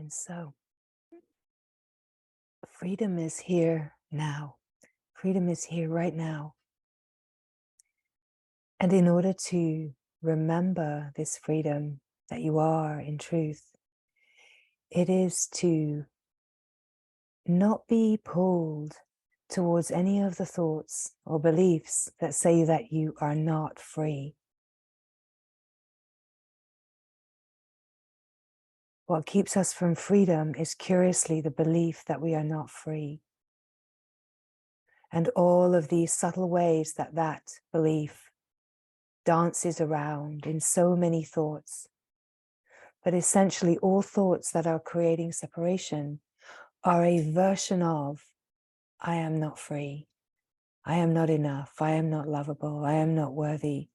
And so freedom is here now. Freedom is here right now. And in order to remember this freedom that you are in truth, it is to not be pulled towards any of the thoughts or beliefs that say that you are not free. What keeps us from freedom is curiously the belief that we are not free. And all of these subtle ways that that belief dances around in so many thoughts. But essentially all thoughts that are creating separation are a version of, I am not free. I am not enough. I am not lovable. I am not worthy.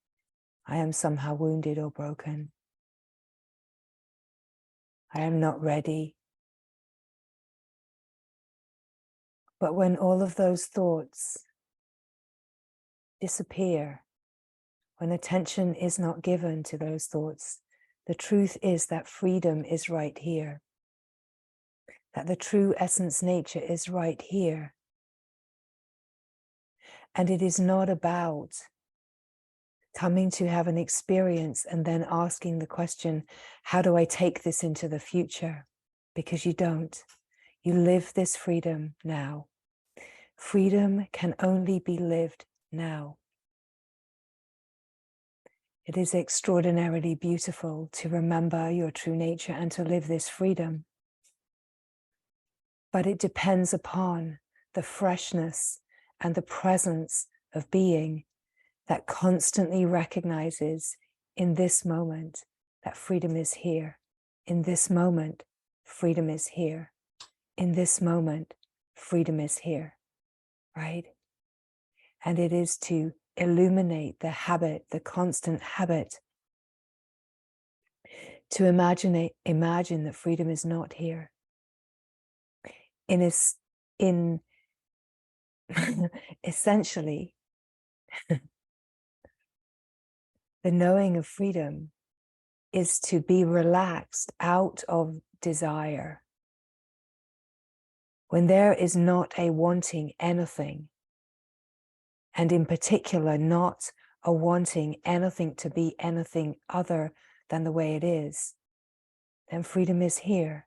I am somehow wounded or broken. I am not ready. But when all of those thoughts disappear, when attention is not given to those thoughts, the truth is that freedom is right here. That the true essence nature is right here. And it is not about coming to have an experience and then asking the question, how do I take this into the future? Because you don't. You live this freedom now. Freedom can only be lived now. It is extraordinarily beautiful to remember your true nature and to live this freedom. But it depends upon the freshness and the presence of being that constantly recognizes in this moment that freedom is here. In this moment, freedom is here. In this moment, freedom is here, right? And it is to illuminate the habit, the constant habit, to imagine that freedom is not here. Essentially, the knowing of freedom is to be relaxed out of desire. When there is not a wanting anything, and in particular, not a wanting anything to be anything other than the way it is, then freedom is here.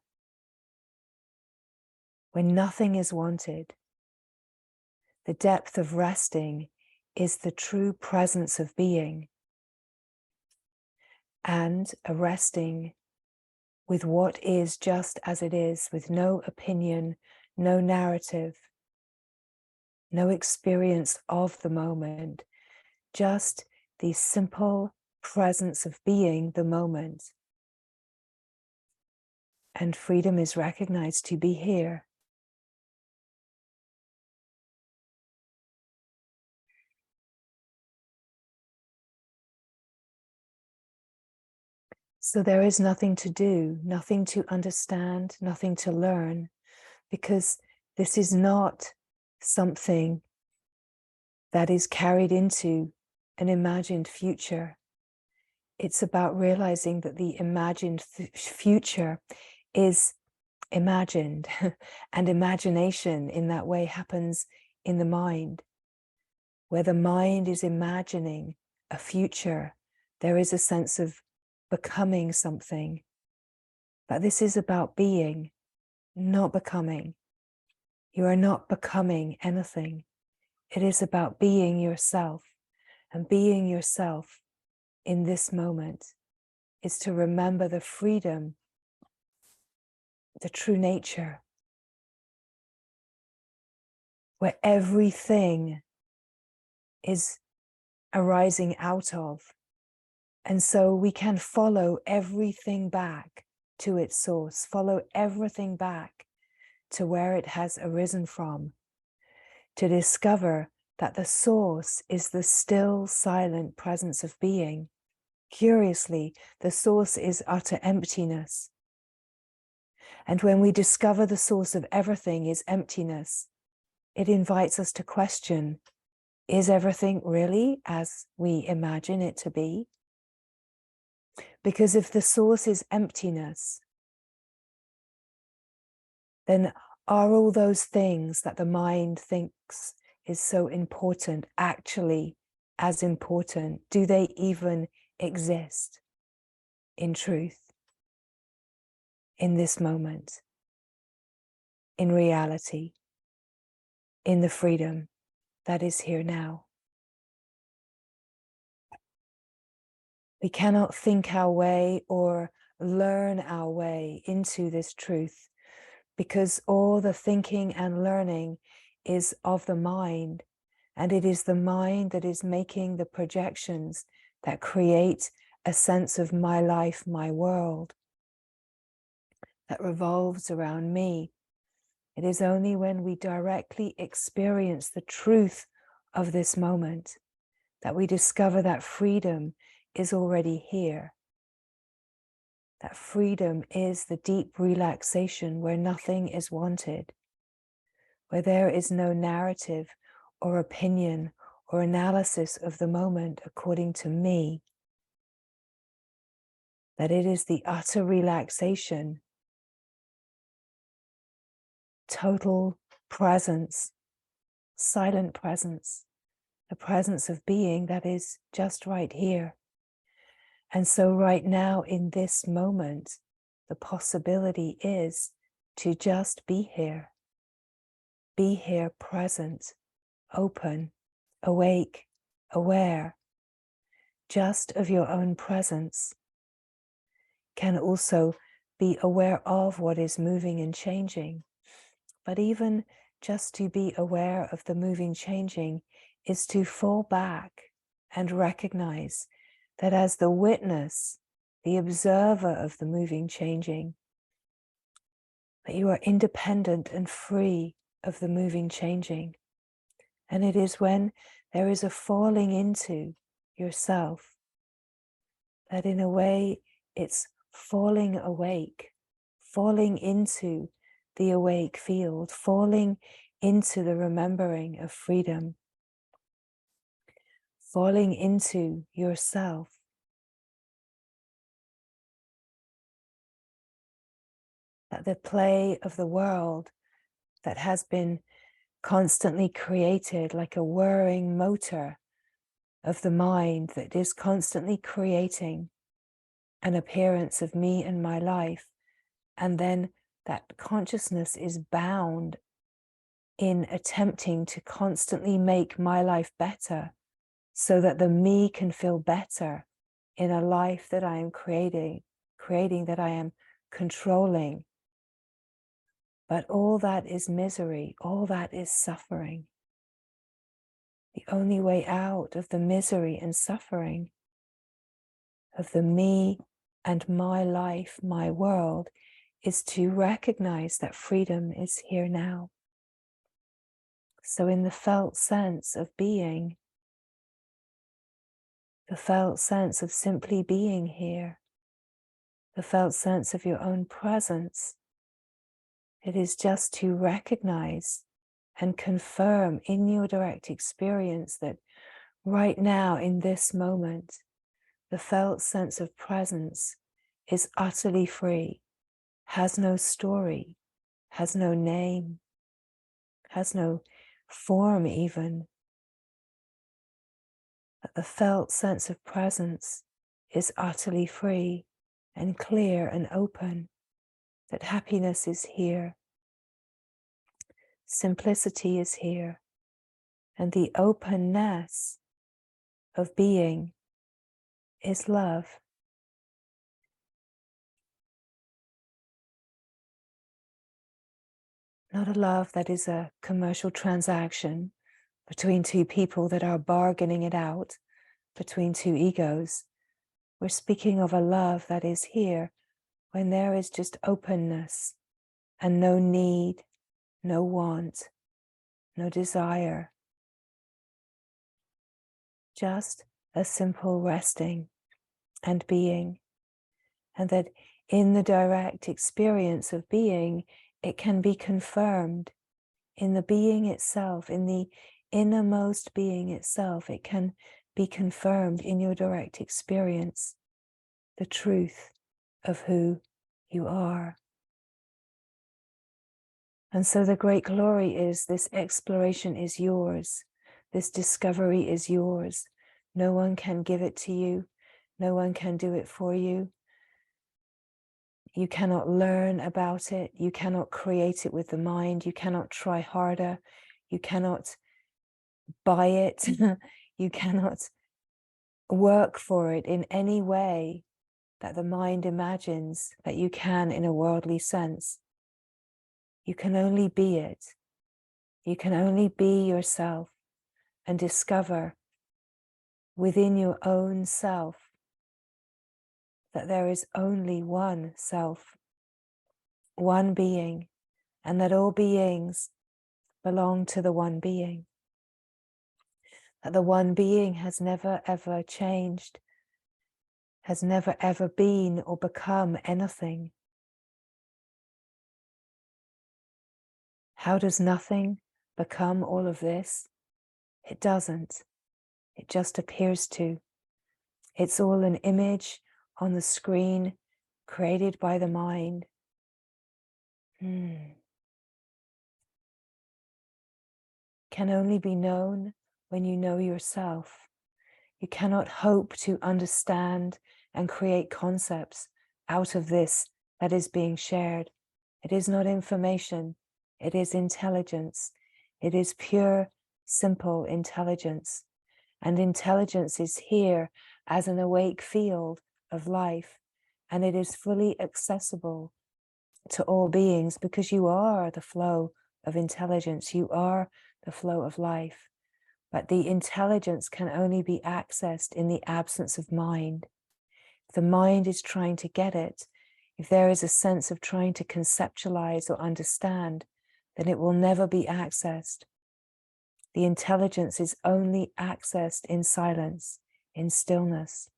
When nothing is wanted, the depth of resting is the true presence of being, and a resting with what is just as it is, with no opinion, no narrative, no experience of the moment, just the simple presence of being the moment. And freedom is recognized to be here. So there is nothing to do, nothing to understand, nothing to learn, because this is not something that is carried into an imagined future. It's about realizing that the imagined future is imagined, and imagination in that way happens in the mind. Where the mind is imagining a future, there is a sense of becoming something. But this is about being, not becoming. You are not becoming anything. It is about being yourself. And being yourself in this moment is to remember the freedom, the true nature, where everything is arising out of. And so we can follow everything back to its source, follow everything back to where it has arisen from, to discover that the source is the still, silent presence of being. Curiously, the source is utter emptiness. And when we discover the source of everything is emptiness, it invites us to question, is everything really as we imagine it to be? Because if the source is emptiness, then are all those things that the mind thinks is so important actually as important? Do they even exist in truth, in this moment, in reality, in the freedom that is here now? We cannot think our way or learn our way into this truth, because all the thinking and learning is of the mind, and it is the mind that is making the projections that create a sense of my life, my world, that revolves around me. It is only when we directly experience the truth of this moment that we discover that freedom is already here. That freedom is the deep relaxation where nothing is wanted, where there is no narrative or opinion or analysis of the moment according to me. That it is the utter relaxation, total presence, silent presence, the presence of being that is just right here. And so right now in this moment, the possibility is to just be here present, open, awake, aware, just of your own presence. Can also be aware of what is moving and changing. But even just to be aware of the moving, changing is to fall back and recognize that as the witness, the observer of the moving, changing, that you are independent and free of the moving, changing. And it is when there is a falling into yourself that in a way it's falling awake, falling into the awake field, falling into the remembering of freedom, falling into yourself. That the play of the world that has been constantly created like a whirring motor of the mind that is constantly creating an appearance of me and my life, and then that consciousness is bound in attempting to constantly make my life better so that the me can feel better in a life that I am creating that I am controlling. But all that is misery, all that is suffering. The only way out of the misery and suffering of the me and my life, my world, is to recognize that freedom is here now. So in the felt sense of being, the felt sense of simply being here, the felt sense of your own presence, it is just to recognize and confirm in your direct experience that right now in this moment, the felt sense of presence is utterly free, has no story, has no name, has no form even. That the felt sense of presence is utterly free and clear and open, that happiness is here, simplicity is here, and the openness of being is love. Not a love that is a commercial transaction between two people that are bargaining it out, between two egos. We're speaking of a love that is here when there is just openness and no need, no want, no desire. Just a simple resting and being. And that in the direct experience of being, it can be confirmed in the being itself, in the innermost being itself. It can be confirmed in your direct experience, the truth of who you are. And so the great glory is this exploration is yours. This discovery is yours. No one can give it to you. No one can do it for you. You cannot learn about it. You cannot create it with the mind. You cannot try harder. You cannot buy it. You cannot work for it in any way that the mind imagines that you can in a worldly sense. You can only be it. You can only be yourself and discover within your own self that there is only one self, one being, and that all beings belong to the one being. That the one being has never ever changed, has never ever been or become anything. How does nothing become all of this? It doesn't. It just appears to. It's all an image on the screen created by the mind. Can only be known when you know yourself. You cannot hope to understand and create concepts out of this that is being shared. It is not information. It is intelligence. It is pure, simple intelligence. And intelligence is here as an awake field of life. And it is fully accessible to all beings because you are the flow of intelligence. You are the flow of life. But the intelligence can only be accessed in the absence of mind. If the mind is trying to get it, if there is a sense of trying to conceptualize or understand, then it will never be accessed. The intelligence is only accessed in silence, in stillness.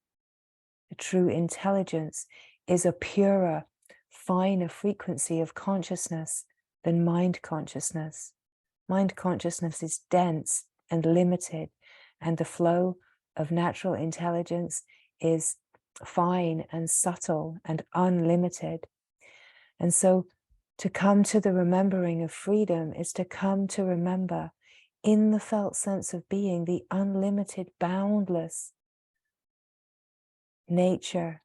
The true intelligence is a purer, finer frequency of consciousness than mind consciousness. Mind consciousness is dense and limited, and the flow of natural intelligence is fine and subtle and unlimited. And so to come to the remembering of freedom is to come to remember in the felt sense of being the unlimited, boundless nature,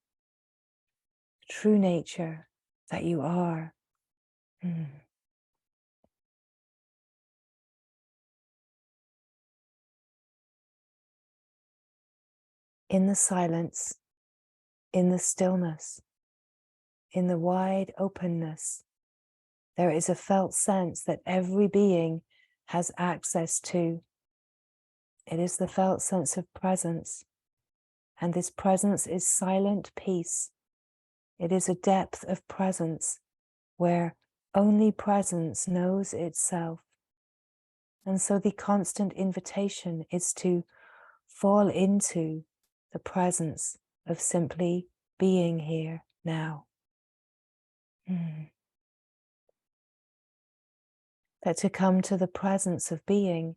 true nature that you are. In the silence, in the stillness, in the wide openness, there is a felt sense that every being has access to. It is the felt sense of presence, and this presence is silent peace. It is a depth of presence where only presence knows itself. And so the constant invitation is to fall into the presence of simply being here now. That to come to the presence of being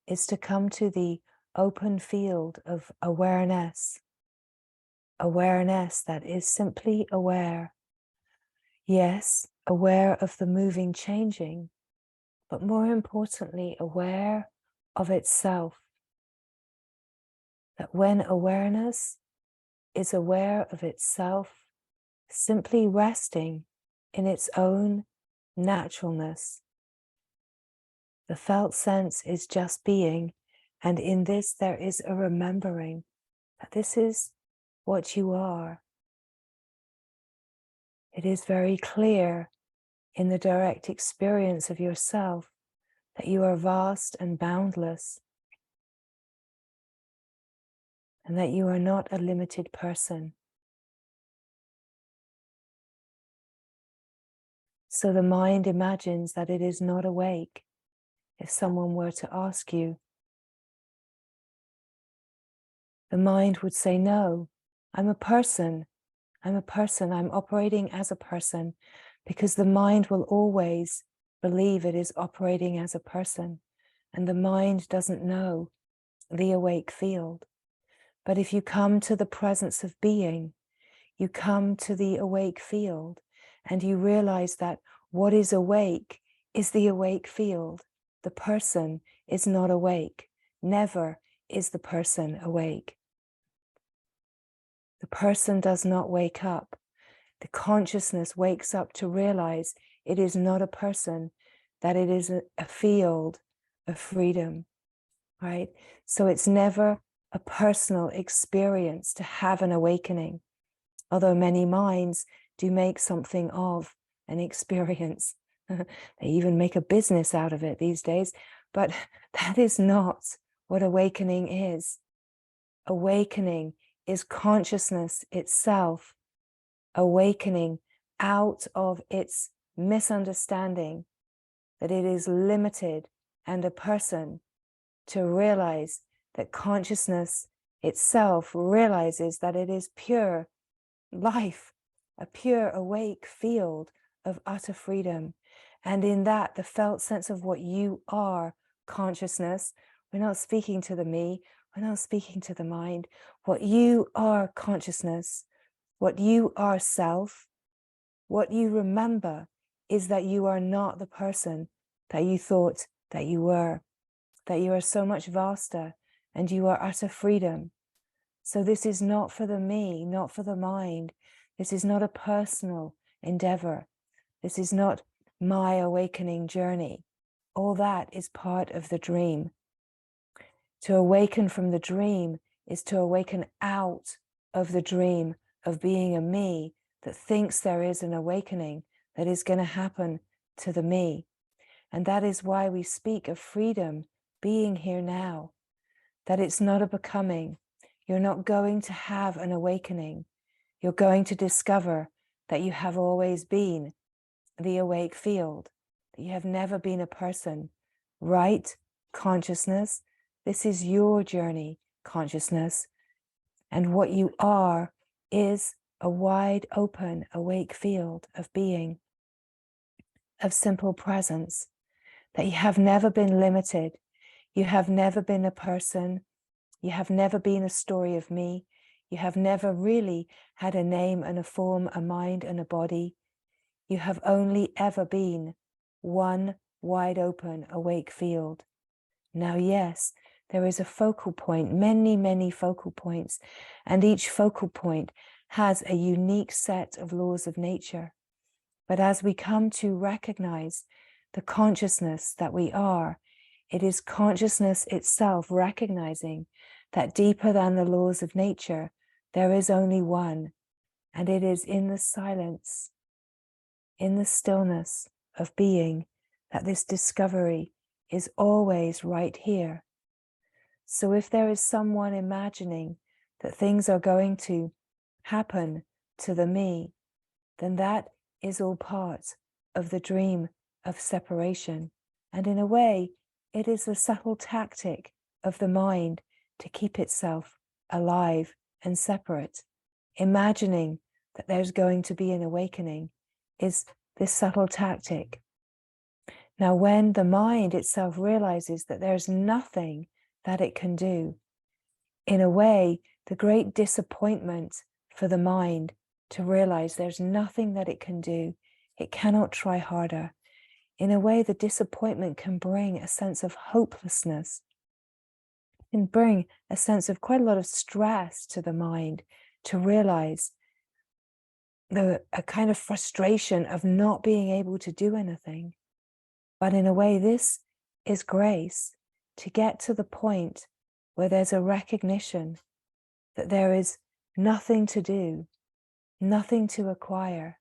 is to come to the open field of awareness. Awareness that is simply aware. Yes, aware of the moving, changing, but more importantly, aware of itself. That when awareness is aware of itself, simply resting in its own naturalness, the felt sense is just being, and in this there is a remembering that this is what you are. It is very clear in the direct experience of yourself that you are vast and boundless, and that you are not a limited person. So the mind imagines that it is not awake. If someone were to ask you, the mind would say, no, I'm a person. I'm a person. I'm operating as a person, because the mind will always believe it is operating as a person, and the mind doesn't know the awake field. But if you come to the presence of being, you come to the awake field, and you realize that what is awake is the awake field. The person is not awake. Never is the person awake. The person does not wake up. The consciousness wakes up to realize it is not a person, that it is a field of freedom, right? So it's never a personal experience to have an awakening, although many minds do make something of an experience. They even make a business out of it these days, but that is not what awakening is. Awakening is consciousness itself awakening out of its misunderstanding that it is limited and a person, to realize that consciousness itself realizes that it is pure life, a pure awake field of utter freedom. And in that, the felt sense of what you are, consciousness, we're not speaking to the me, we're not speaking to the mind, what you are, consciousness, what you are, self, what you remember is that you are not the person that you thought that you were, that you are so much vaster and you are utter freedom. So this is not for the me, not for the mind. This is not a personal endeavor. This is not my awakening journey. All that is part of the dream. To awaken from the dream is to awaken out of the dream of being a me that thinks there is an awakening that is going to happen to the me. And that is why we speak of freedom being here now, that it's not a becoming. You're not going to have an awakening. You're going to discover that you have always been the awake field, that you have never been a person, right? Consciousness, this is your journey, consciousness. And what you are is a wide open, awake field of being, of simple presence, that you have never been limited. You have never been a person. You have never been a story of me. You have never really had a name and a form, a mind and a body. You have only ever been one wide open, awake field. Now, yes, there is a focal point, many, many focal points, and each focal point has a unique set of laws of nature. But as we come to recognize the consciousness that we are, it is consciousness itself recognizing that deeper than the laws of nature, there is only one, and it is in the silence, in the stillness of being, that this discovery is always right here. So if there is someone imagining that things are going to happen to the me, then that is all part of the dream of separation. And in a way, it is a subtle tactic of the mind to keep itself alive and separate. Imagining that there's going to be an awakening is this subtle tactic. Now, when the mind itself realizes that there's nothing that it can do, in a way, the great disappointment for the mind to realize there's nothing that it can do, it cannot try harder. In a way, the disappointment can bring a sense of hopelessness, can bring a sense of quite a lot of stress to the mind to realize a kind of frustration of not being able to do anything. But in a way, this is grace to get to the point where there's a recognition that there is nothing to do, nothing to acquire,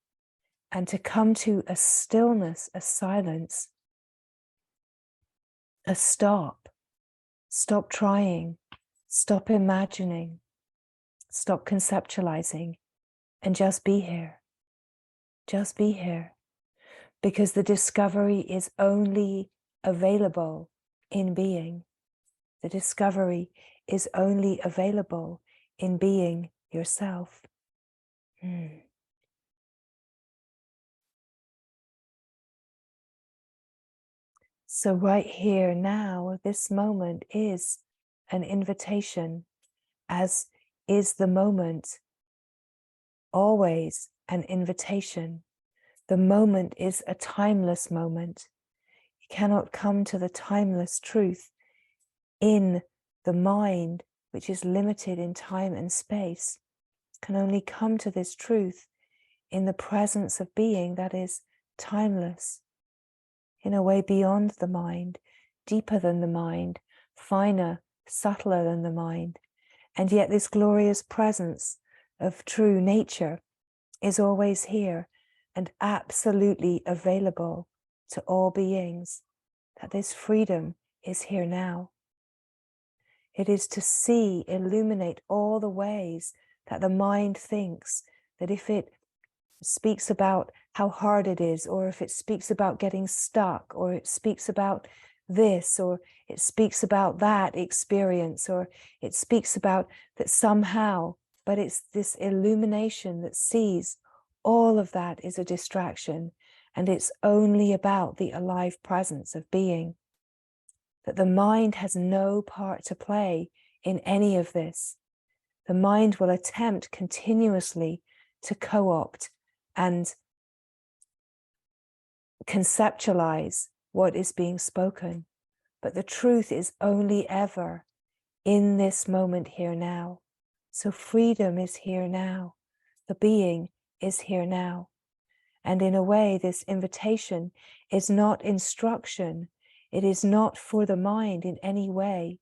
and to come to a stillness, a silence, a stop. Stop trying, stop imagining, stop conceptualizing, and just be here. Just be here. Because the discovery is only available in being. The discovery is only available in being yourself. So right here now, this moment is an invitation, as is the moment always an invitation. The moment is a timeless moment. cannot come to the timeless truth in the mind, which is limited in time and space. Can only come to this truth in the presence of being that is timeless, in a way beyond the mind, deeper than the mind, finer, subtler than the mind. And yet this glorious presence of true nature is always here and absolutely available to all beings, that this freedom is here now. It is to see, illuminate all the ways that the mind thinks, that if it speaks about how hard it is, or if it speaks about getting stuck, or it speaks about this, or it speaks about that experience, or it speaks about that somehow, but it's this illumination that sees all of that is a distraction, and it's only about the alive presence of being. That the mind has no part to play in any of this. The mind will attempt continuously to co-opt and conceptualize what is being spoken. But the truth is only ever in this moment here now. So freedom is here now. The being is here now. And in a way, this invitation is not instruction. It is not for the mind in any way.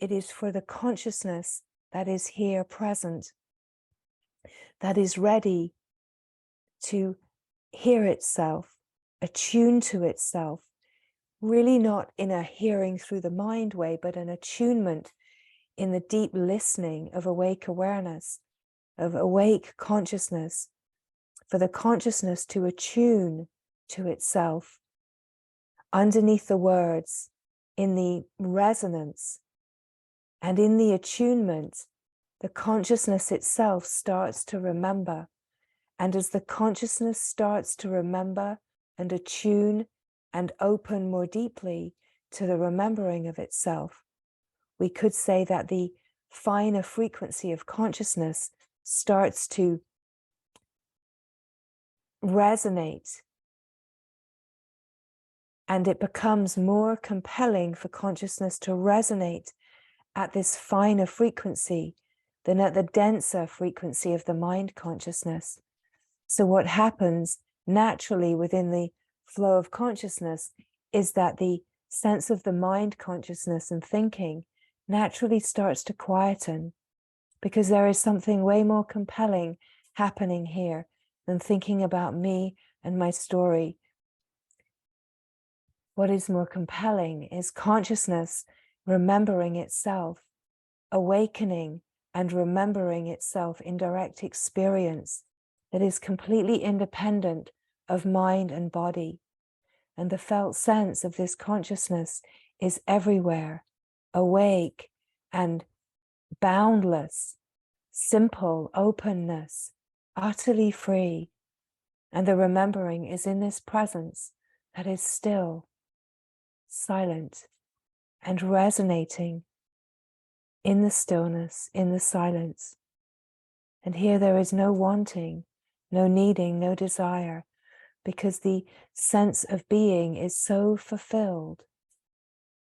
It is for the consciousness that is here present, that is ready to hear itself, attune to itself, really not in a hearing through the mind way, but an attunement in the deep listening of awake awareness, of awake consciousness, for the consciousness to attune to itself underneath the words, in the resonance, and in the attunement, the consciousness itself starts to remember. And as the consciousness starts to remember and attune and open more deeply to the remembering of itself, we could say that the finer frequency of consciousness starts to resonate, and it becomes more compelling for consciousness to resonate at this finer frequency than at the denser frequency of the mind consciousness. So what happens naturally within the flow of consciousness is that the sense of the mind consciousness and thinking naturally starts to quieten, because there is something way more compelling happening here than thinking about me and my story. What is more compelling is consciousness remembering itself, awakening and remembering itself in direct experience that is completely independent of mind and body. And the felt sense of this consciousness is everywhere, awake and boundless, simple openness, utterly free. And the remembering is in this presence that is still, silent, and resonating in the stillness, in the silence. And here there is no wanting, no needing, no desire, because the sense of being is so fulfilled,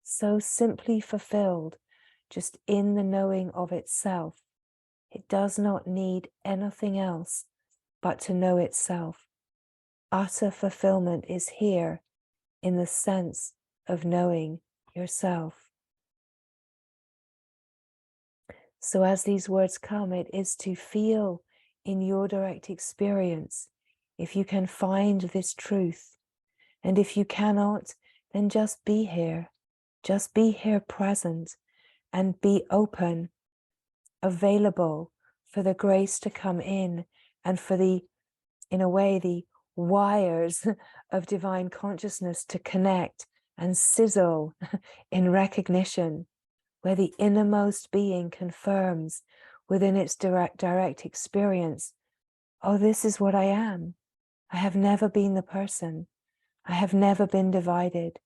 so simply fulfilled, just in the knowing of itself. It does not need anything else but to know itself. Utter fulfillment is here in the sense of knowing yourself. So as these words come, it is to feel in your direct experience if you can find this truth. And if you cannot, then just be here present, and be open, available for the grace to come in, and for the, in a way, the wires of divine consciousness to connect and sizzle in recognition, where the innermost being confirms within its direct experience, oh, this is what I am. I have never been the person. I have never been divided.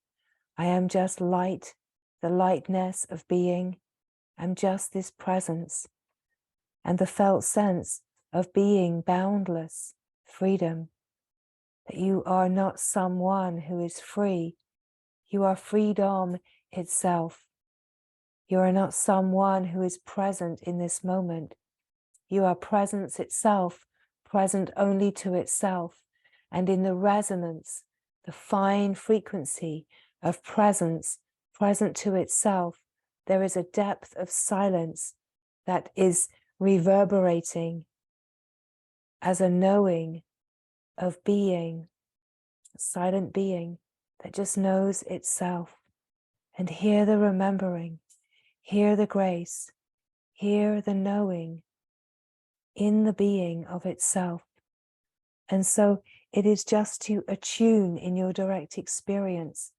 I am just light, the lightness of being. I'm just this presence. And the felt sense of being boundless, freedom, that you are not someone who is free. You are freedom itself. You are not someone who is present in this moment. You are presence itself, present only to itself. And in the resonance, the fine frequency of presence, present to itself, there is a depth of silence that is reverberating as a knowing of being, a silent being that just knows itself. And hear the remembering, hear the grace, hear the knowing in the being of itself. And so it is just to attune in your direct experience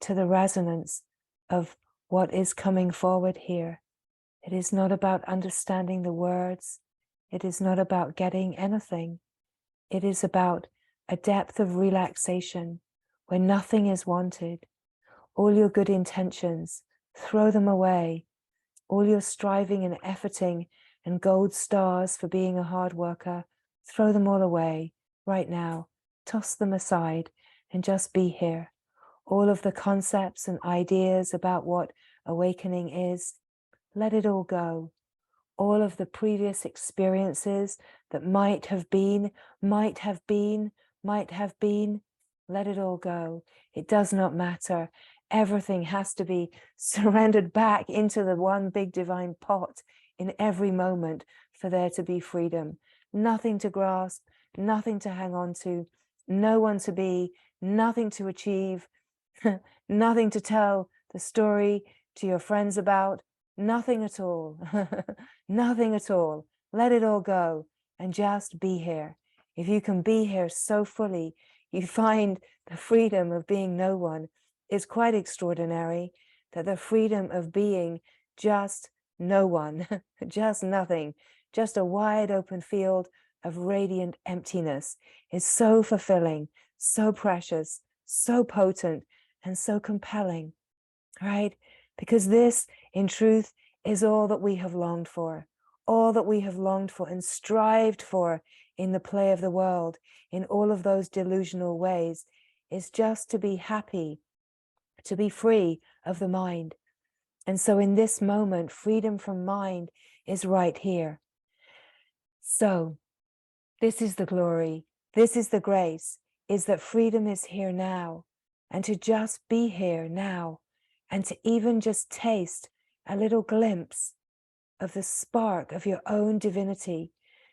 to the resonance of what is coming forward here. It is not about understanding the words. It is not about getting anything. It is about a depth of relaxation where nothing is wanted. All your good intentions, throw them away. All your striving and efforting and gold stars for being a hard worker, throw them all away right now. Toss them aside and just be here. All of the concepts and ideas about what awakening is, let it all go. All of the previous experiences that might have been, let it all go. It does not matter. Everything has to be surrendered back into the one big divine pot in every moment for there to be freedom. Nothing to grasp, nothing to hang on to, no one to be, nothing to achieve, nothing to tell the story to your friends about, nothing at all, nothing at all. Let it all go and just be here. If you can be here so fully, you find the freedom of being no one is quite extraordinary, that the freedom of being just no one, just nothing, just a wide open field of radiant emptiness is so fulfilling, so precious, so potent, and so compelling, right? Because this, in truth, is all that we have longed for, all that we have longed for and strived for in the play of the world, in all of those delusional ways, is just to be happy, to be free of the mind. And so in this moment, freedom from mind is right here. So this is the glory, this is the grace, is that freedom is here now, and to just be here now, and to even just taste a little glimpse of the spark of your own divinity,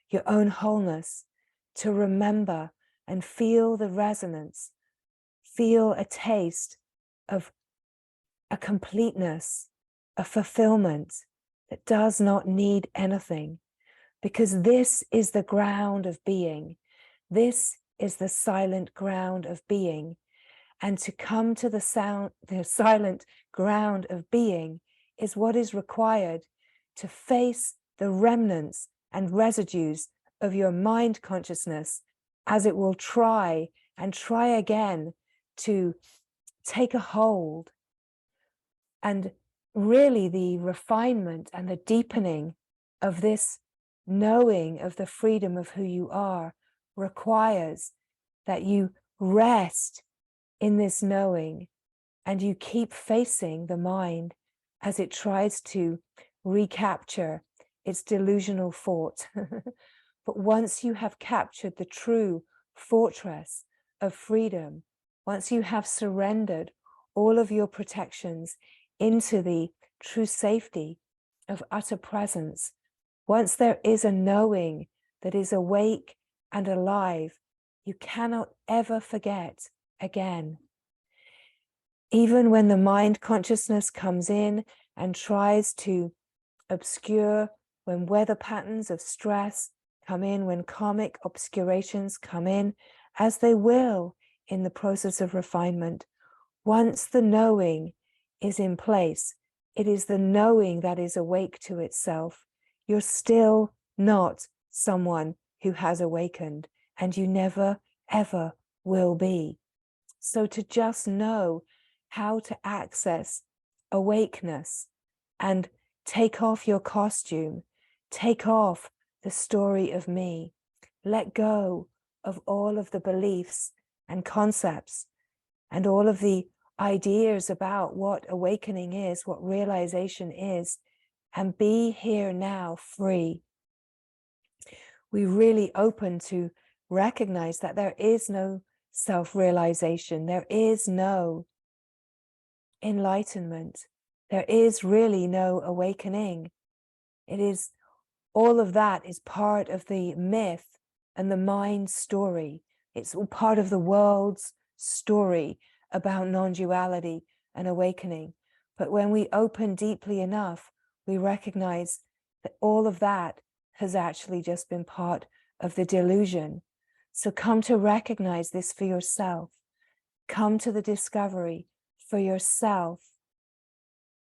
your own wholeness, to remember and feel the resonance, feel a taste of a completeness, a fulfillment that does not need anything, because this is the ground of being. This is the silent ground of being. And to come to the silent ground of being is what is required to face the remnants and residues of your mind consciousness as it will try and try again to take a hold. And really the refinement and the deepening of this knowing of the freedom of who you are requires that you rest in this knowing and you keep facing the mind as it tries to recapture its delusional fort. But once you have captured the true fortress of freedom, once you have surrendered all of your protections into the true safety of utter presence, once there is a knowing that is awake and alive, you cannot ever forget again. Even when the mind consciousness comes in and tries to obscure, when weather patterns of stress come in, when karmic obscurations come in, as they will in the process of refinement, once the knowing is in place, it is the knowing that is awake to itself. You're still not someone who has awakened, and you never, ever will be. So to just know how to access awakeness and take off your costume, take off the story of me, let go of all of the beliefs and concepts and all of the ideas about what awakening is, what realization is, and be here now free. We really open to recognize that there is no self-realization, there is no enlightenment, there is really no awakening. It is, all of that is part of the myth and the mind story. It's all part of the world's story about non-duality and awakening. But when we open deeply enough, we recognize that all of that has actually just been part of the delusion. So come to recognize this for yourself. Come to the discovery for yourself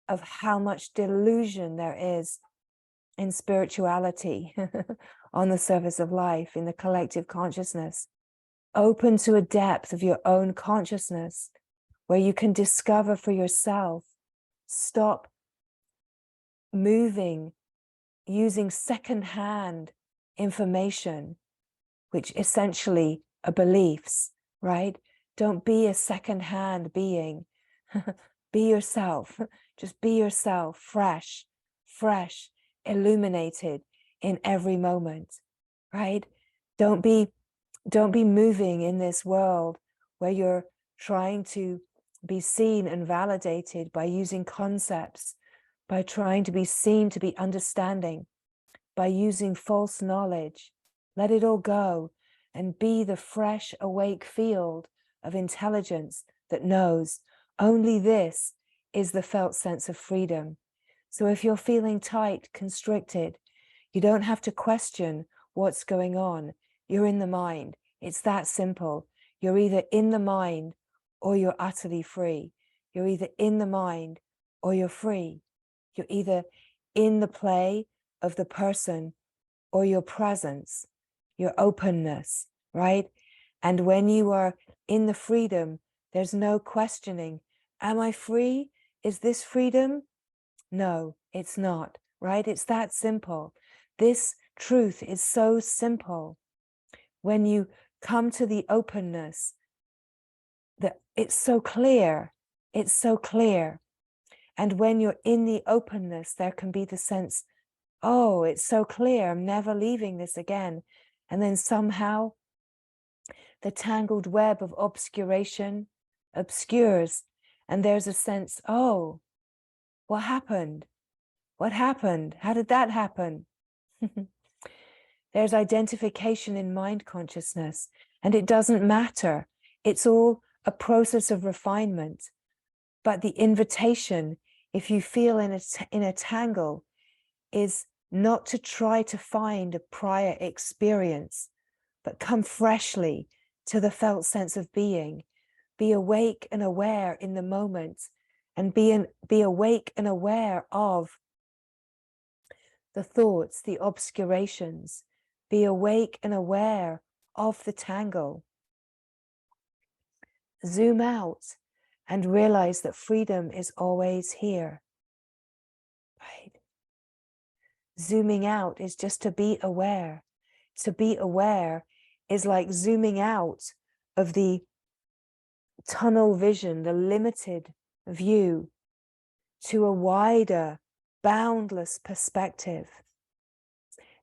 of how much delusion there is in spirituality on the surface of life, in the collective consciousness. Open to a depth of your own consciousness where you can discover for yourself. Stop moving using secondhand information, which essentially are beliefs, right? Don't be a secondhand being. Be yourself. Just be yourself, fresh, illuminated in every moment, right? Don't be moving in this world where you're trying to be seen and validated by using concepts, by trying to be seen to be understanding, by using false knowledge. Let it all go and be the fresh, awake field of intelligence that knows only this is the felt sense of freedom. So if you're feeling tight, constricted, you don't have to question what's going on. You're in the mind. It's that simple. You're either in the mind or you're utterly free. You're either in the mind or you're free. You're either in the play of the person or your presence, your openness, right? And when you are in the freedom, there's no questioning. Am I free? Is this freedom? No, it's not, right? It's that simple. This truth is so simple. When you come to the openness, that it's so clear. It's so clear. And when you're in the openness, there can be the sense, oh, it's so clear, I'm never leaving this again. And then somehow the tangled web of obscuration obscures, and there's a sense, oh, what happened? What happened? How did that happen? There's identification in mind consciousness, and it doesn't matter. It's all a process of refinement. But the invitation, if you feel in a tangle, is not to try to find a prior experience, but come freshly to the felt sense of being. Be awake and aware in the moment, and be awake and aware of the thoughts, the obscurations. Be awake and aware of the tangle. Zoom out and realize that freedom is always here, right? Zooming out is just to be aware. To be aware is like zooming out of the tunnel vision, the limited view, to a wider, boundless perspective.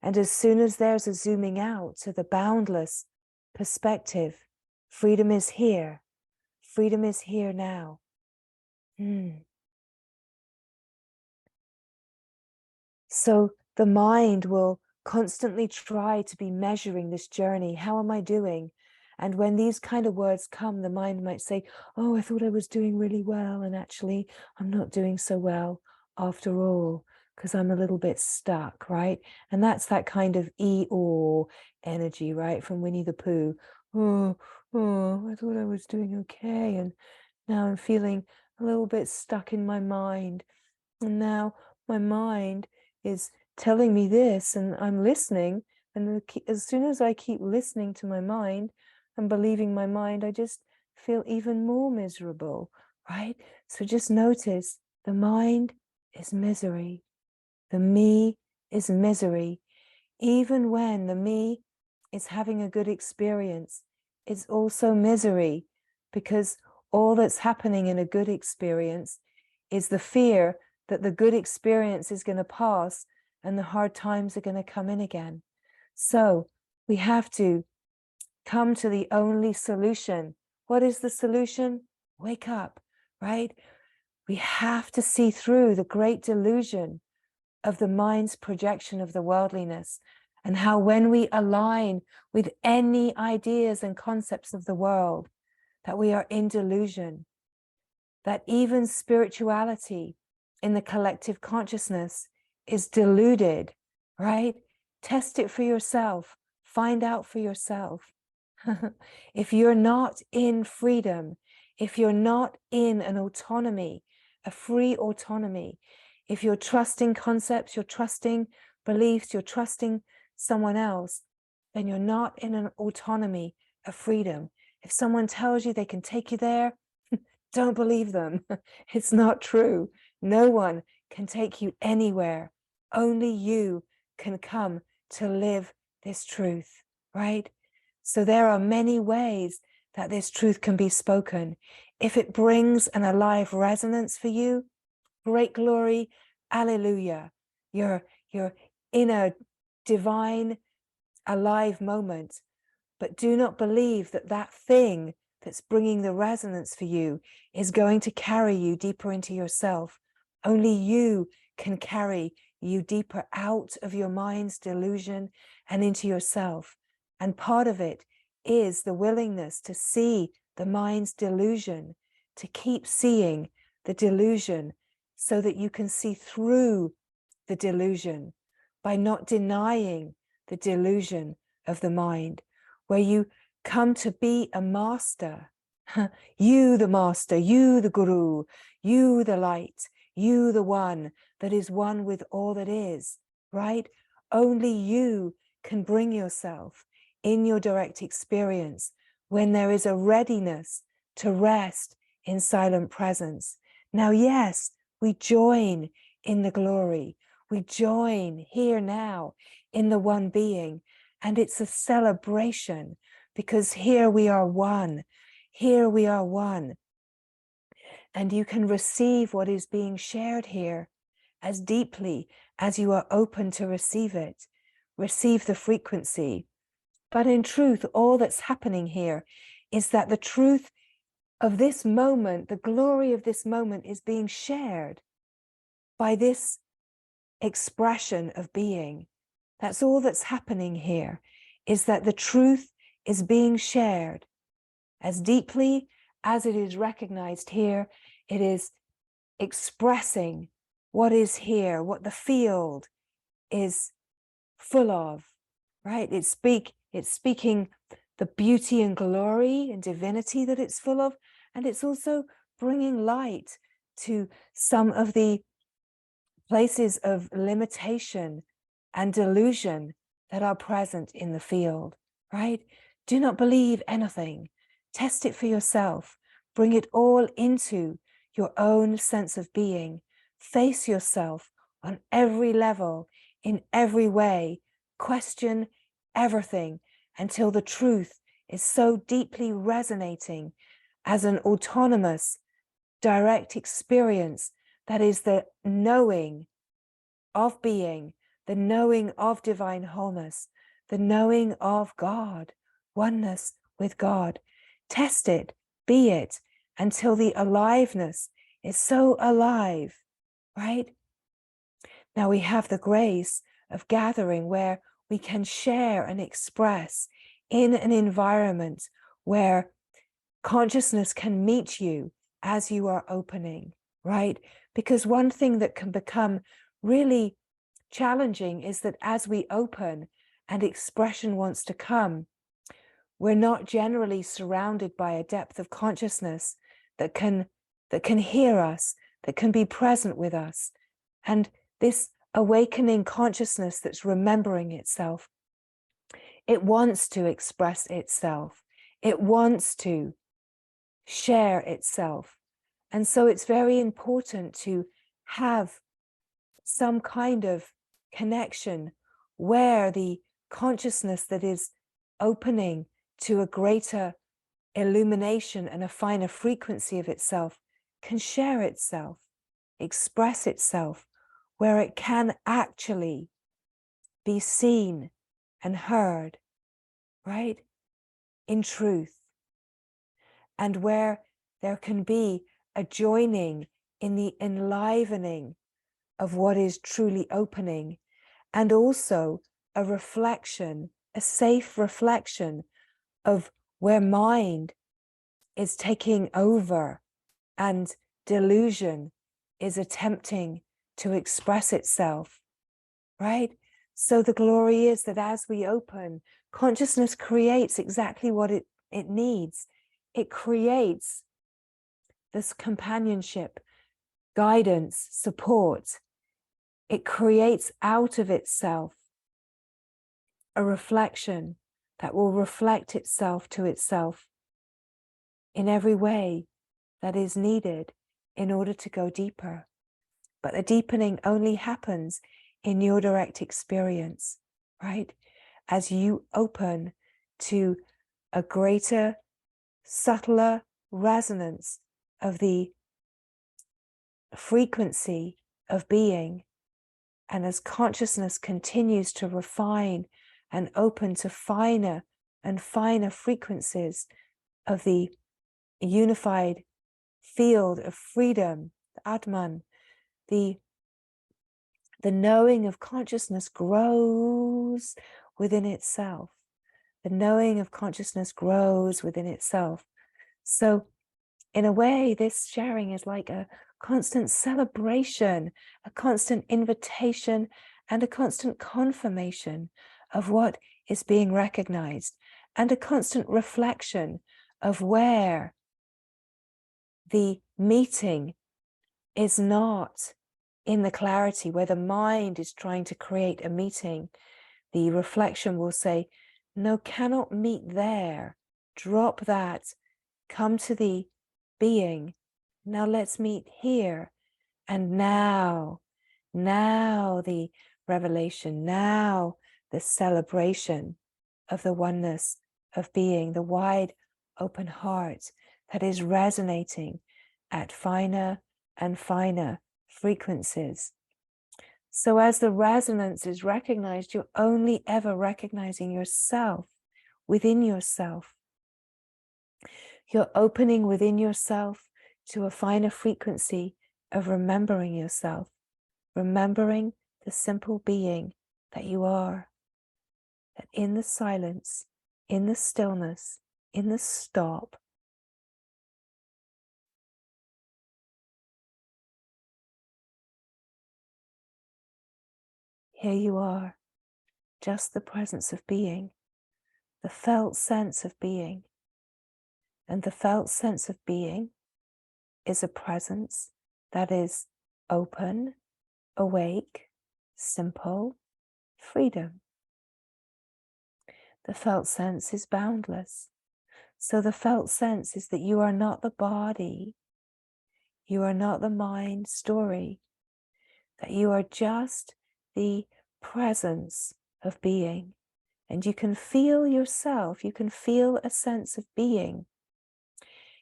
And as soon as there's a zooming out to the boundless perspective, freedom is here. Freedom is here now. So the mind will constantly try to be measuring this journey. How am I doing? And when these kind of words come, the mind might say, oh, I thought I was doing really well, and actually I'm not doing so well after all, because I'm a little bit stuck, right? And that's that kind of Eeyore energy, right? From Winnie the Pooh. Oh, I thought I was doing okay, and now I'm feeling a little bit stuck in my mind. And now my mind is telling me this, and I'm listening. And as soon as I keep listening to my mind and believing my mind, I just feel even more miserable, right? So just notice the mind is misery. The me is misery. Even when the me is having a good experience, it's also misery, because all that's happening in a good experience is the fear that the good experience is going to pass and the hard times are going to come in again. So we have to come to the only solution. What is the solution? Wake up, right? We have to see through the great delusion of the mind's projection of the worldliness, and how when we align with any ideas and concepts of the world, that we are in delusion, that even spirituality in the collective consciousness is deluded, right? Test it for yourself, find out for yourself. If you're not in freedom, if you're not in an autonomy, a free autonomy, if you're trusting concepts, you're trusting beliefs, you're trusting someone else, then you're not in an autonomy, a freedom. If someone tells you they can take you there, don't believe them. It's not true. No one can take you anywhere. Only you can come to live this truth, right? So there are many ways that this truth can be spoken. If it brings an alive resonance for you, great glory, alleluia. You're in a divine, alive moment. But do not believe that that thing that's bringing the resonance for you is going to carry you deeper into yourself. Only you can carry you deeper out of your mind's delusion and into yourself. And part of it is the willingness to see the mind's delusion, to keep seeing the delusion so that you can see through the delusion by not denying the delusion of the mind, where you come to be a master. You the master, you the guru, you the light, you the one that is one with all that is, right? Only you can bring yourself in your direct experience when there is a readiness to rest in silent presence. Now, yes, we join in the glory. We join here now in the one being. And it's a celebration because here we are one. Here we are one. And you can receive what is being shared here as deeply as you are open to receive it. Receive the frequency. But in truth, all that's happening here is that the truth of this moment, the glory of this moment is being shared by this expression of being. That's all that's happening here, is that the truth is being shared as deeply as it is recognized here. It is expressing what is here, what the field is full of, right? It's speaking the beauty and glory and divinity that it's full of, and it's also bringing light to some of the places of limitation and delusion that are present in the field, right? Do not believe anything. Test it for yourself. Bring it all into your own sense of being. Face yourself on every level, in every way. Question everything until the truth is so deeply resonating as an autonomous, direct experience that is the knowing of being, the knowing of divine wholeness, the knowing of God, oneness with God. Test it, be it, until the aliveness is so alive, right? Now we have the grace of gathering where we can share and express in an environment where consciousness can meet you as you are opening, right? Because one thing that can become really challenging is that as we open and expression wants to come, we're not generally surrounded by a depth of consciousness that can hear us, that can be present with us. And this awakening consciousness that's remembering itself, it wants to express itself. It wants to share itself. And so it's very important to have some kind of connection where the consciousness that is opening to a greater illumination and a finer frequency of itself can share itself, express itself, where it can actually be seen and heard, right? In truth. And where there can be a joining in the enlivening of what is truly opening, and also a reflection, a safe reflection of where mind is taking over and delusion is attempting to express itself, right? So the glory is that as we open, consciousness creates exactly what it needs. It creates this companionship, guidance, support. It creates out of itself a reflection that will reflect itself to itself in every way that is needed in order to go deeper. But the deepening only happens in your direct experience, right? As you open to a greater, subtler resonance of the frequency of being, and as consciousness continues to refine and open to finer and finer frequencies of the unified field of freedom, the Atman, the knowing of consciousness grows within itself. The knowing of consciousness grows within itself. So in a way, this sharing is like a constant celebration, a constant invitation, and a constant confirmation of what is being recognized, and a constant reflection of where the meeting is not in the clarity, where the mind is trying to create a meeting. The reflection will say, no, cannot meet there. Drop that. Come to the being. Now let's meet here. And now the revelation, now the celebration of the oneness of being, the wide open heart that is resonating at finer and finer frequencies. So as the resonance is recognized, you're only ever recognizing yourself within yourself. You're opening within yourself to a finer frequency of remembering yourself, remembering the simple being that you are, that in the silence, in the stillness, in the stop, here you are, just the presence of being, the felt sense of being. And the felt sense of being is a presence that is open, awake, simple, freedom. The felt sense is boundless. So the felt sense is that you are not the body, you are not the mind story, that you are just the presence of being. And you can feel yourself, you can feel a sense of being.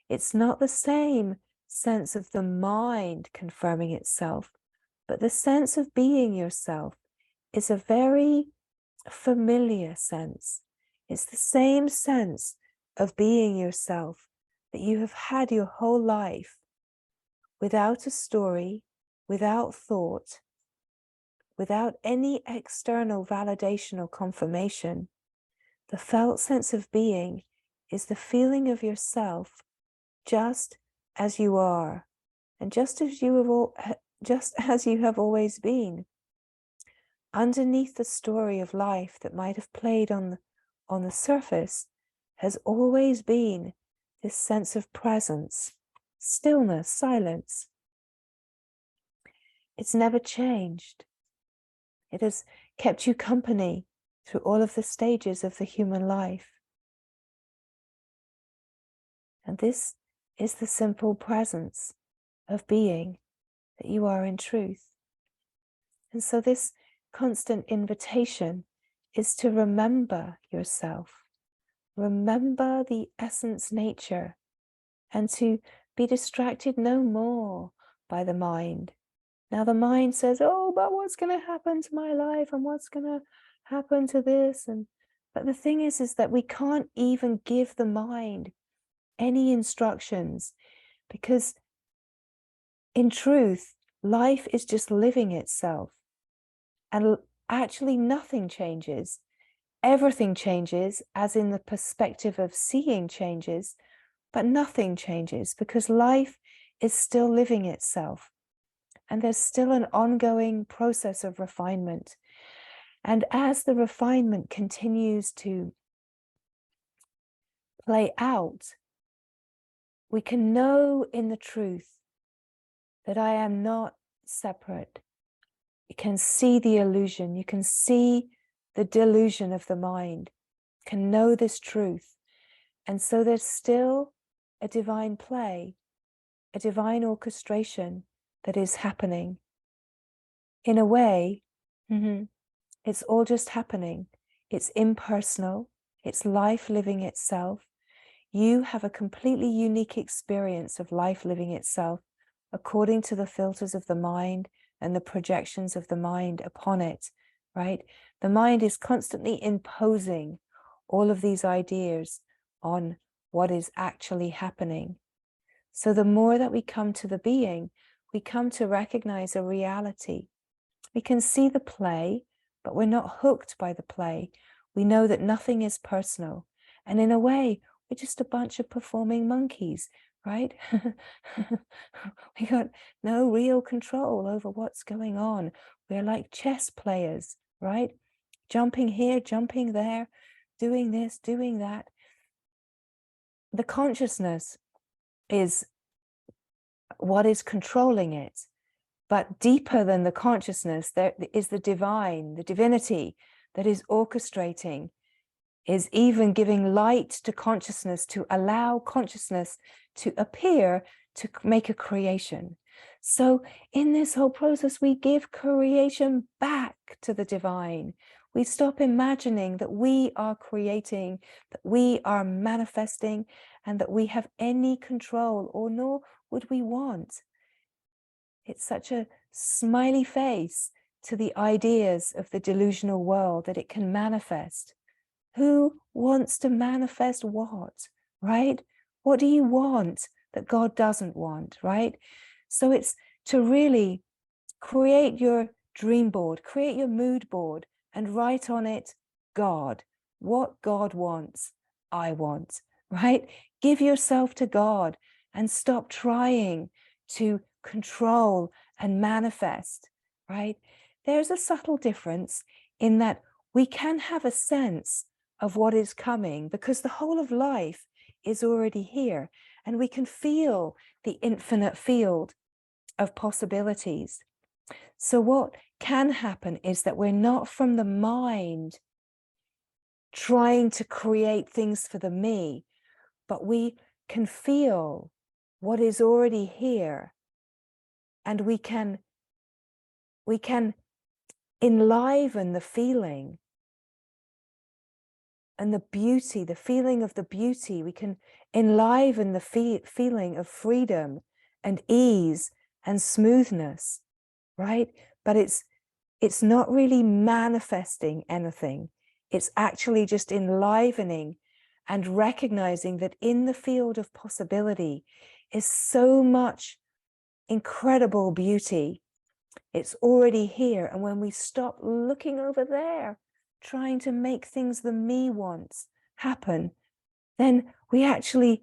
It's not the same sense of the mind confirming itself, but the sense of being yourself is a very familiar sense. It's the same sense of being yourself that you have had your whole life, without a story, without thought, without any external validation or confirmation. The felt sense of being is the feeling of yourself just as you are, and just as you have always been, underneath the story of life that might have played on the surface, has always been this sense of presence, stillness, silence. It's never changed. It has kept you company through all of the stages of the human life. And this is the simple presence of being that you are in truth. And so this constant invitation is to remember yourself remember the essence nature, and to be distracted no more by the mind. Now the mind says, oh, but what's going to happen to my life, and what's going to happen to this? But the thing is that we can't even give the mind any instructions, because in truth, life is just living itself. And actually nothing changes. Everything changes, as in the perspective of seeing changes, but nothing changes because life is still living itself. And there's still an ongoing process of refinement. And as the refinement continues to play out, we can know in the truth that I am not separate. You can see the illusion, you can see the delusion of the mind, you can know this truth. And so there's still a divine play, a divine orchestration that is happening. In a way, it's all just happening. It's impersonal. It's life living itself. You have a completely unique experience of life living itself according to the filters of the mind and the projections of the mind upon it, right? The mind is constantly imposing all of these ideas on what is actually happening. So the more that we come to the being, we come to recognize a reality. We can see the play, but we're not hooked by the play. We know that nothing is personal. And in a way, we're just a bunch of performing monkeys, right? We got no real control over what's going on. We're like chess players, right? Jumping here, jumping there, doing this, doing that. The consciousness is what is controlling it. But deeper than the consciousness, there is the divine, the divinity that is orchestrating, is even giving light to consciousness to allow consciousness to appear, to make a creation. So in this whole process, we give creation back to the divine. We stop imagining that we are creating, that we are manifesting, and that we have any control, or nor would we want. It's such a smiley face to the ideas of the delusional world that it can manifest. Who wants to manifest what, right? What do you want that God doesn't want, right? So it's to really create your dream board, create your mood board, and write on it, God. What God wants, I want, right? Give yourself to God and stop trying to control and manifest, right? There's a subtle difference in that we can have a sense of what is coming because the whole of life is already here, and we can feel the infinite field of possibilities. So what can happen is that we're not from the mind trying to create things for the me, but we can feel what is already here, and we can enliven the feeling and the beauty, the feeling of the beauty. We can enliven the feeling of freedom and ease and smoothness, right? But it's not really manifesting anything. It's actually just enlivening and recognizing that in the field of possibility is so much incredible beauty. It's already here. And when we stop looking over there, trying to make things the me wants happen, then we actually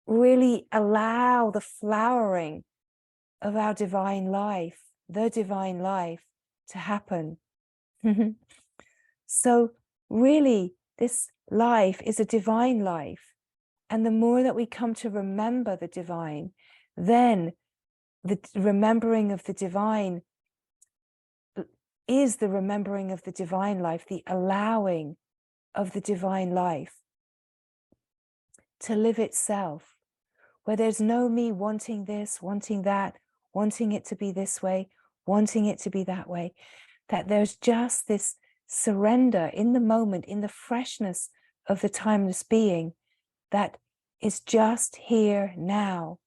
really allow the flowering of our divine life, the divine life, to happen. So really, this life is a divine life. And the more that we come to remember the divine, then the remembering of the divine is the remembering of the divine life, the allowing of the divine life to live itself, where there's no me wanting this, wanting that, wanting it to be this way, wanting it to be that way, that there's just this surrender in the moment, in the freshness of the timeless being that is just here now,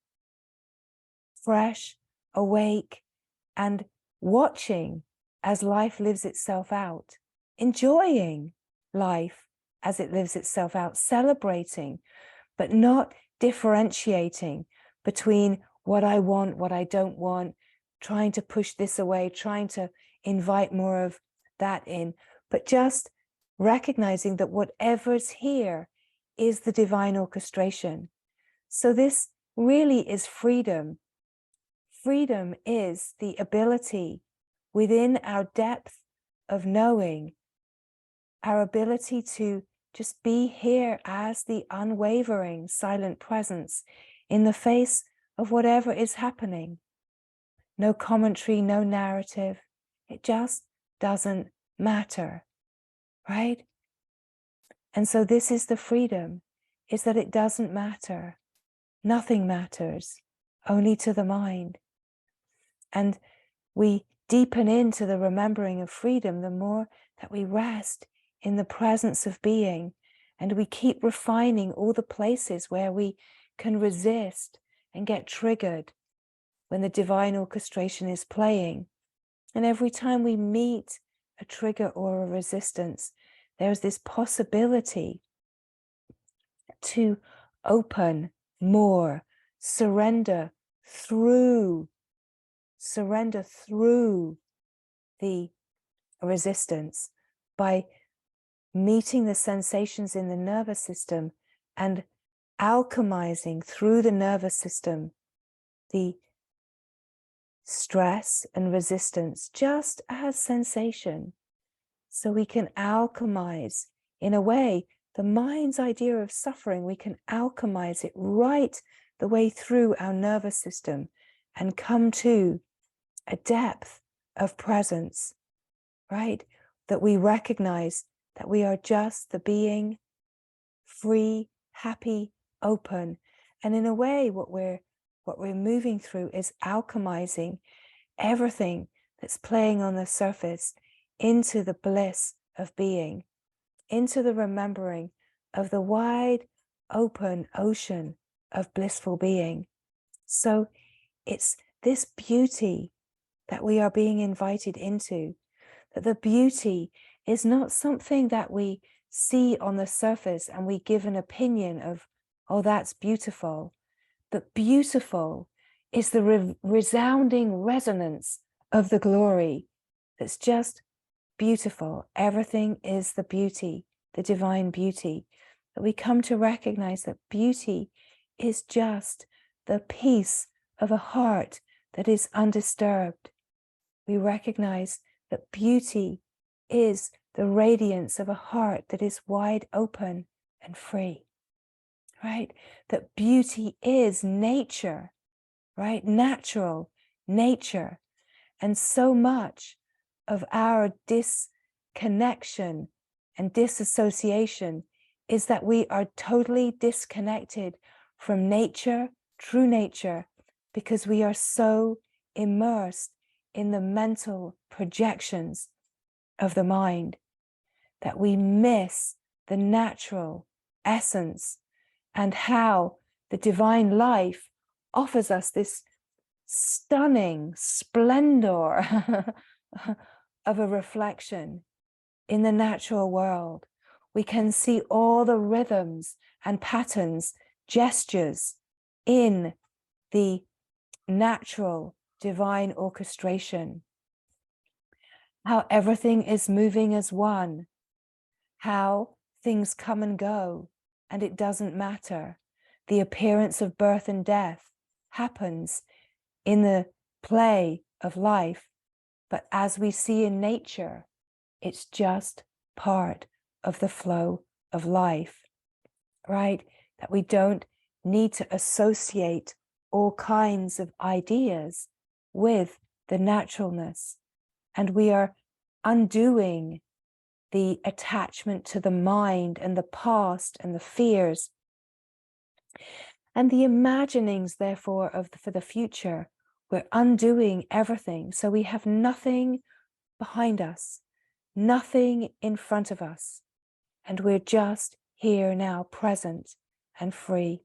fresh, awake, and watching as life lives itself out, enjoying life as it lives itself out, celebrating, but not differentiating between what I want, what I don't want, trying to push this away, trying to invite more of that in, but just recognizing that whatever's here is the divine orchestration. So this really is freedom. Freedom is the ability within our depth of knowing, our ability to just be here as the unwavering, silent presence in the face of whatever is happening. No commentary, no narrative. It just doesn't matter, right? And so this is the freedom, is that it doesn't matter. Nothing matters, only to the mind. And we deepen into the remembering of freedom the more that we rest in the presence of being, and we keep refining all the places where we can resist and get triggered when the divine orchestration is playing. And every time we meet a trigger or a resistance, there's this possibility to open more, surrender through the resistance by meeting the sensations in the nervous system and alchemizing through the nervous system the stress and resistance just as sensation. So we can alchemize, in a way, the mind's idea of suffering. We can alchemize it right the way through our nervous system and come to a depth of presence, right? That we recognize that we are just the being, free, happy, open. And in a way, what we're moving through is alchemizing everything that's playing on the surface into the bliss of being, into the remembering of the wide open ocean of blissful being. So it's this beauty that we are being invited into, that the beauty is not something that we see on the surface and we give an opinion of, oh, that's beautiful. But beautiful is the resounding resonance of the glory that's just beautiful. Everything is the beauty, the divine beauty. That we come to recognize that beauty is just the peace of a heart that is undisturbed. We recognize that beauty is the radiance of a heart that is wide open and free, right? That beauty is nature, right? Natural nature. And so much of our disconnection and disassociation is that we are totally disconnected from nature, true nature, because we are so immersed in the mental projections of the mind that we miss the natural essence and how the divine life offers us this stunning splendor of a reflection in the natural world. We can see all the rhythms and patterns, gestures in the natural divine orchestration. How everything is moving as one, how things come and go, and it doesn't matter. The appearance of birth and death happens in the play of life, but as we see in nature, it's just part of the flow of life, right? That we don't need to associate all kinds of ideas with the naturalness. And we are undoing the attachment to the mind and the past and the fears and the imaginings, therefore, for the future. We're undoing everything. So we have nothing behind us, nothing in front of us. And we're just here now, present and free.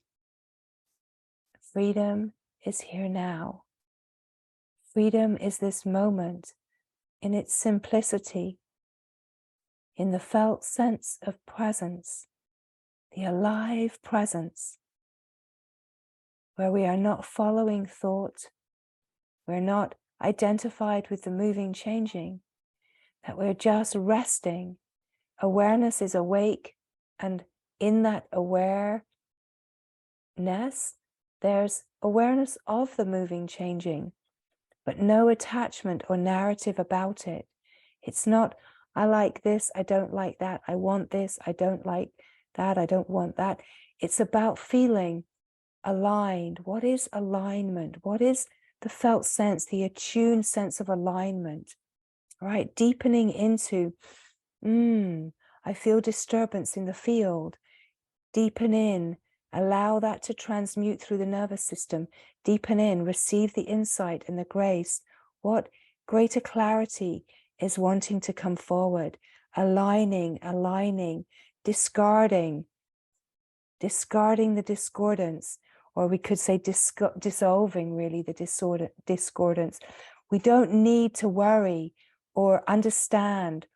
Freedom is here now. Freedom is this moment in its simplicity, in the felt sense of presence, the alive presence, where we are not following thought, we're not identified with the moving, changing, that we're just resting. Awareness is awake, and in that awareness, there's awareness of the moving, changing, but no attachment or narrative about it. It's not, I like this, I don't like that, I want this, I don't like that, I don't want that. It's about feeling aligned. What is alignment? What is the felt sense, the attuned sense of alignment? Right? Deepening into, I feel disturbance in the field. Deepen in, allow that to transmute through the nervous system. Deepen in, receive the insight and the grace. What greater clarity is wanting to come forward? Aligning, discarding the discordance, or we could say dissolving really the discordance. We don't need to worry or understand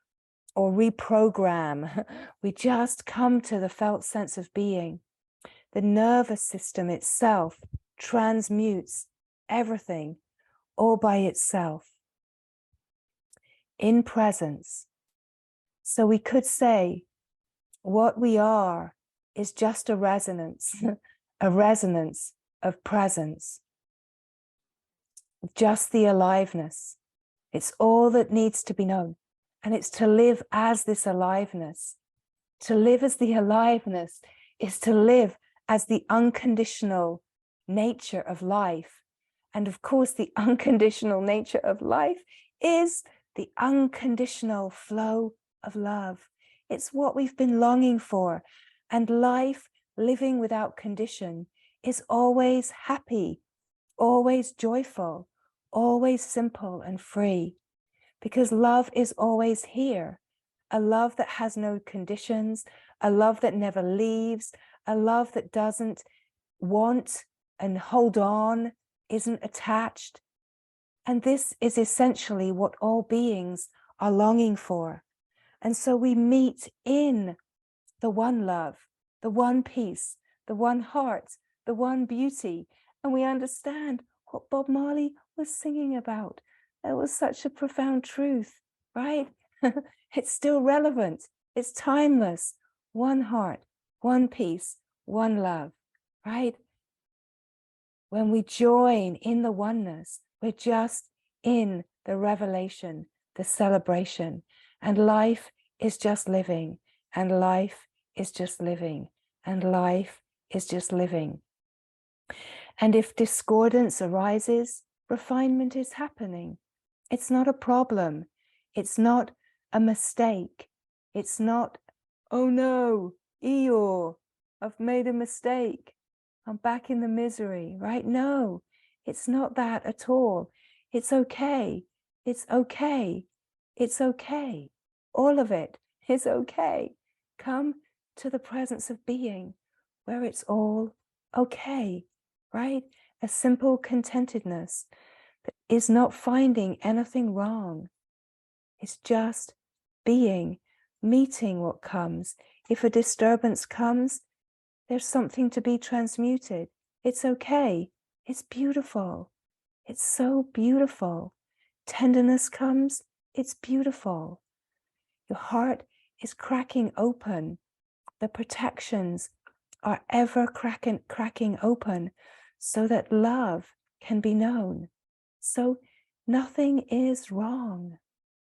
or reprogram. We just come to the felt sense of being. The nervous system itself transmutes everything all by itself in presence. So we could say what we are is just a resonance, a resonance of presence, just the aliveness. It's all that needs to be known. And it's to live as this aliveness. To live as the aliveness is to live as the unconditional nature of life. And of course, the unconditional nature of life is the unconditional flow of love. It's what we've been longing for. And life, living without condition, is always happy, always joyful, always simple and free. Because love is always here, a love that has no conditions, a love that never leaves, a love that doesn't want and hold on, isn't attached. And this is essentially what all beings are longing for. And so we meet in the one love, the one peace, the one heart, the one beauty, and we understand what Bob Marley was singing about. That was such a profound truth, right? It's still relevant. It's timeless. One heart, one peace, one love, right? When we join in the oneness, we're just in the revelation, the celebration, and life is just living, and life is just living, and life is just living. And if discordance arises, refinement is happening. It's not a problem. It's not a mistake. It's not, oh no, Eeyore, I've made a mistake. I'm back in the misery, right? No, it's not that at all. It's okay. It's okay. It's okay. All of it is okay. Come to the presence of being where it's all okay, right? A simple contentedness that is not finding anything wrong. It's just being, meeting what comes. If a disturbance comes, there's something to be transmuted. It's okay. It's beautiful. It's so beautiful. Tenderness comes, it's beautiful. Your heart is cracking open. The protections are ever cracking open so that love can be known. So nothing is wrong,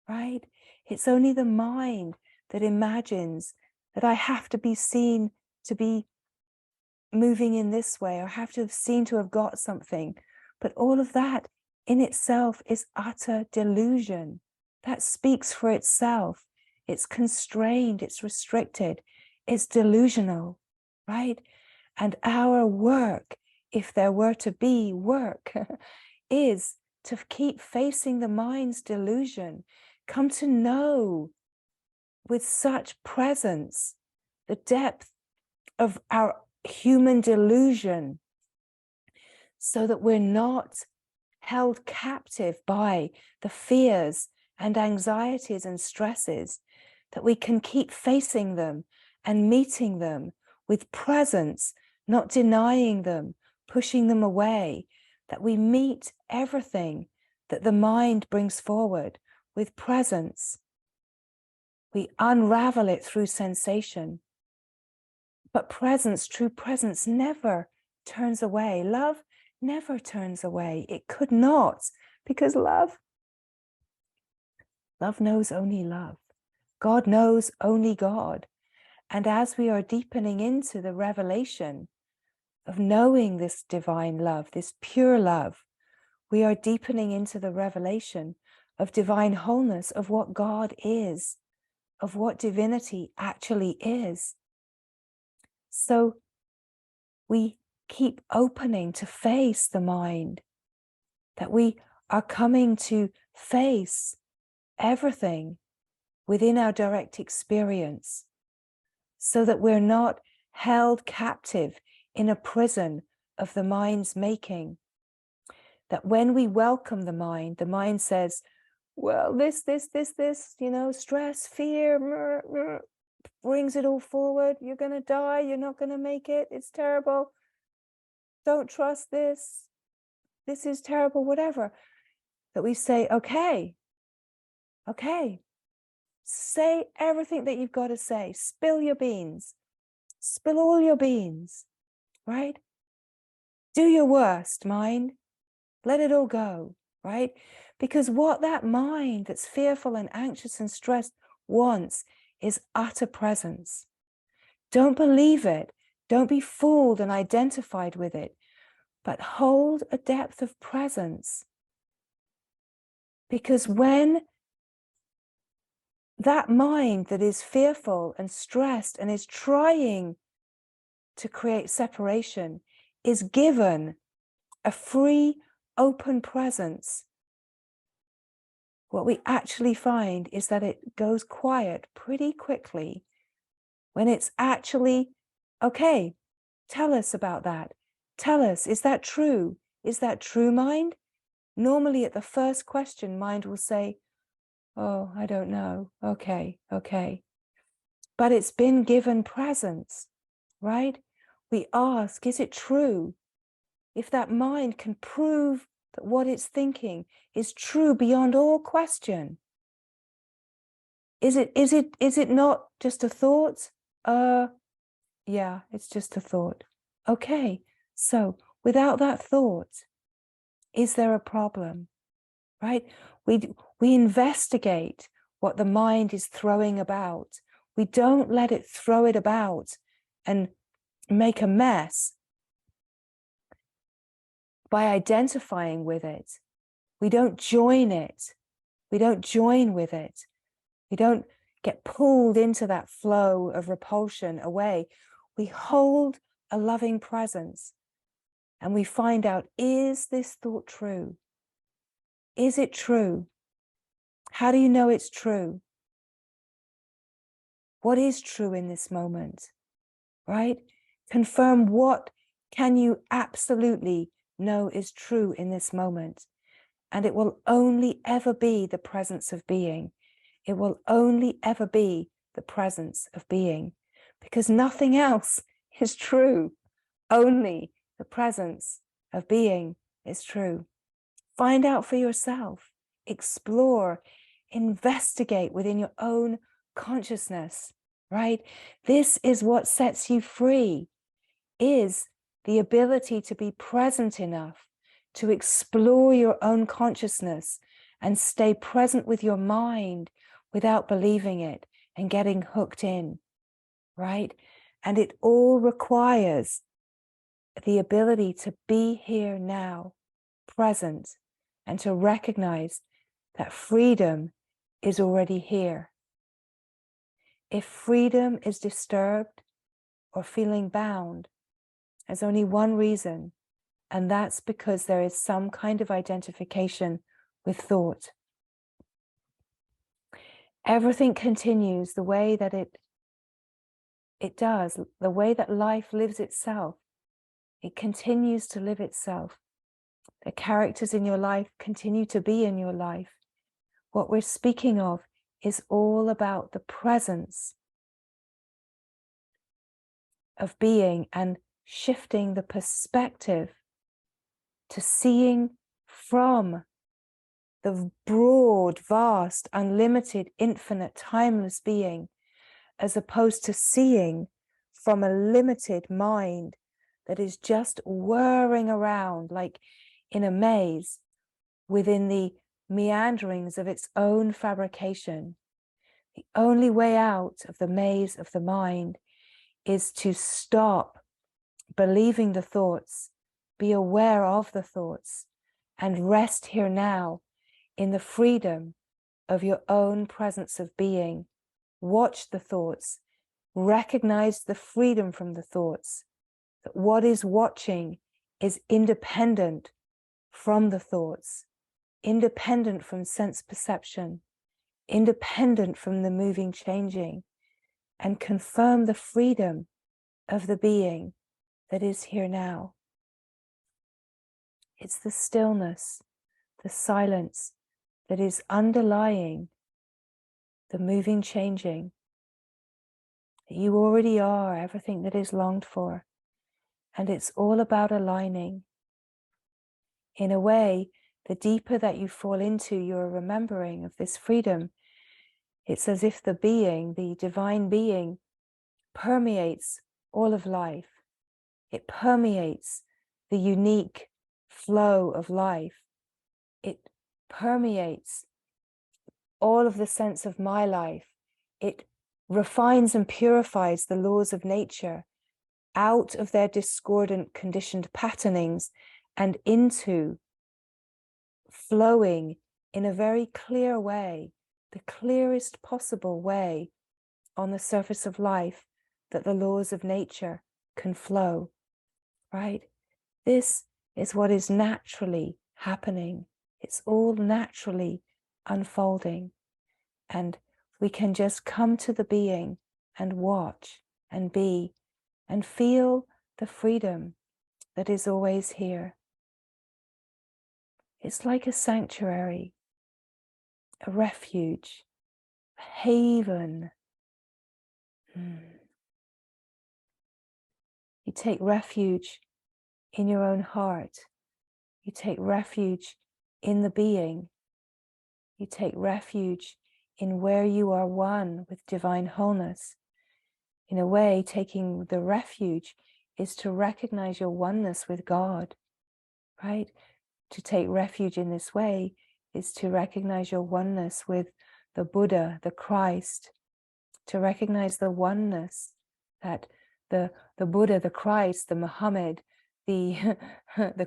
right? It's only the mind that imagines that I have to be seen to be moving in this way, or have to have seen to have got something. But all of that in itself is utter delusion. That speaks for itself. It's constrained, it's restricted, it's delusional, right? And our work, if there were to be work, is to keep facing the mind's delusion, come to know with such presence the depth of our human delusion, so that we're not held captive by the fears and anxieties and stresses, that we can keep facing them and meeting them with presence, not denying them, pushing them away, that we meet everything that the mind brings forward with presence. We unravel it through sensation. But presence, true presence, never turns away. Love never turns away. It could not, because love knows only love. God knows only God. And as we are deepening into the revelation of knowing this divine love, this pure love, we are deepening into the revelation of divine wholeness, of what God is, of what divinity actually is. So we keep opening to face the mind, that we are coming to face everything within our direct experience, so that we're not held captive in a prison of the mind's making. That when we welcome the mind says, well, this, stress, fear, brings it all forward. You're going to die. You're not going to make it. It's terrible. Don't trust this. This is terrible, whatever. That we say, okay, say everything that you've got to say. Spill your beans. Spill all your beans, right? Do your worst, mind. Let it all go, right? Because what that mind that's fearful and anxious and stressed wants is utter presence. Don't believe it. Don't be fooled and identified with it, but hold a depth of presence. Because when that mind that is fearful and stressed and is trying to create separation is given a free, open presence, what we actually find is that it goes quiet pretty quickly when it's actually, okay, tell us about that. Tell us, is that true? Is that true, mind? Normally at the first question, mind will say, oh, I don't know. Okay. But it's been given presence, right? We ask, is it true? If that mind can prove that what it's thinking is true beyond all question, is it not just a thought? Yeah, it's just a thought. Okay, so without that thought, is there a problem? Right? We investigate what the mind is throwing about. We don't let it throw it about and make a mess by identifying with it. We don't join it. We don't join with it. We don't get pulled into that flow of repulsion away. We hold a loving presence and we find out, is this thought true? Is it true? How do you know it's true? What is true in this moment, right? Confirm what can you absolutely know is true in this moment. And it will only ever be the presence of being. It will only ever be the presence of being, because nothing else is true. Only the presence of being is true. Find out for yourself, explore, investigate within your own consciousness, right? This is what sets you free, is the ability to be present enough to explore your own consciousness and stay present with your mind without believing it and getting hooked in, right? And it all requires the ability to be here now, present, and to recognize that freedom is already here. If freedom is disturbed or feeling bound, there's only one reason, and that's because there is some kind of identification with thought. Everything continues the way that it It does. The way that life lives itself, it continues to live itself. The characters in your life continue to be in your life. What we're speaking of is all about the presence of being and shifting the perspective to seeing from the broad, vast, unlimited, infinite, timeless being, as opposed to seeing from a limited mind that is just whirring around like in a maze within the meanderings of its own fabrication. The only way out of the maze of the mind is to stop believing the thoughts, be aware of the thoughts, and rest here now in the freedom of your own presence of being. Watch the thoughts, recognize the freedom from the thoughts, that what is watching is independent from the thoughts, independent from sense perception, independent from the moving, changing, and confirm the freedom of the being that is here now. It's the stillness, the silence that is underlying the moving, changing. You already are everything that is longed for. And it's all about aligning. In a way, the deeper that you fall into your remembering of this freedom, it's as if the being, the divine being, permeates all of life. It permeates the unique flow of life. It permeates all of the sense of my life. It refines and purifies the laws of nature out of their discordant conditioned patternings and into flowing in a very clear way, the clearest possible way on the surface of life that the laws of nature can flow, right? This is what is naturally happening. It's all naturally unfolding. And we can just come to the being and watch and be and feel the freedom that is always here. It's like a sanctuary, a refuge, a haven. You take refuge in your own heart. You take refuge in the being. You take refuge in where you are one with divine wholeness. In a way, taking the refuge is to recognize your oneness with God, right? To take refuge in this way is to recognize your oneness with the Buddha, the Christ, to recognize the oneness that the Buddha, the Christ, the Muhammad, the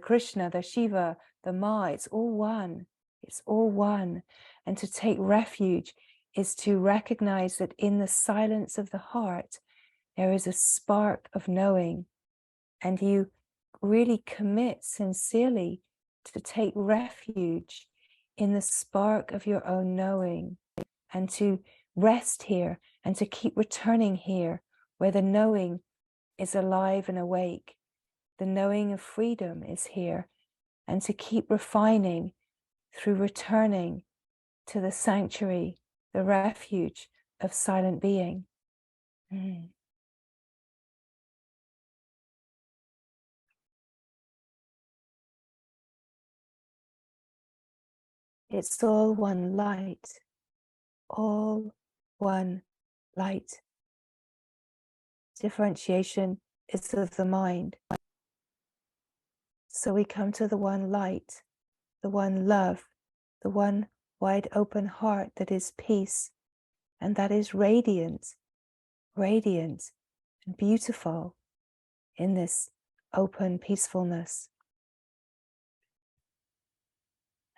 Krishna, the Shiva, the Ma, it's all one. It's all one. And to take refuge is to recognize that in the silence of the heart, there is a spark of knowing, and you really commit sincerely to take refuge in the spark of your own knowing, and to rest here and to keep returning here where the knowing is alive and awake. The knowing of freedom is here, and to keep refining through returning to the sanctuary, the refuge of silent being. It's all one light, all one light. Differentiation is of the mind. So we come to the one light, the one love, the one wide open heart that is peace, and that is radiant, radiant and beautiful in this open peacefulness.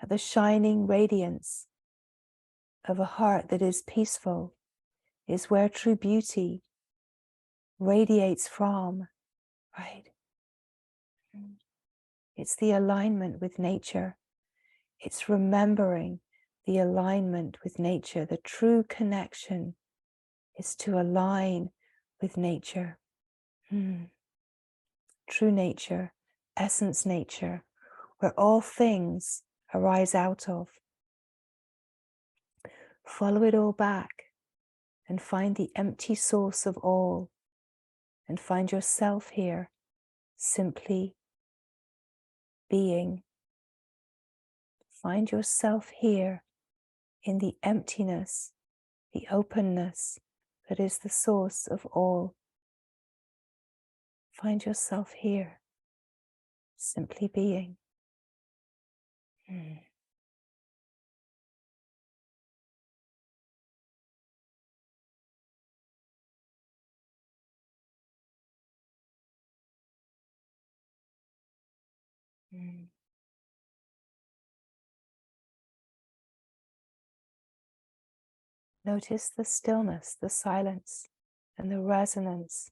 The shining radiance of a heart that is peaceful is where true beauty radiates from, right? It's the alignment with nature. It's remembering the alignment with nature. The true connection is to align with nature. True nature, essence nature, where all things arise out of. Follow it all back and find the empty source of all, and find yourself here, simply being. Find yourself here in the emptiness, the openness that is the source of all. Find yourself here, simply being. Notice the stillness, the silence, and the resonance.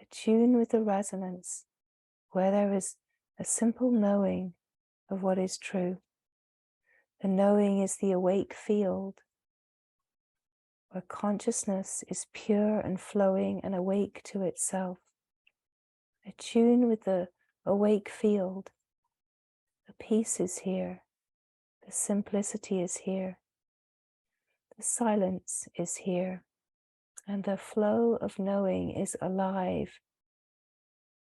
Attune with the resonance, where there is a simple knowing of what is true. The knowing is the awake field, where consciousness is pure and flowing and awake to itself. Attune with the awake field. The peace is here. The simplicity is here. The silence is here. And the flow of knowing is alive,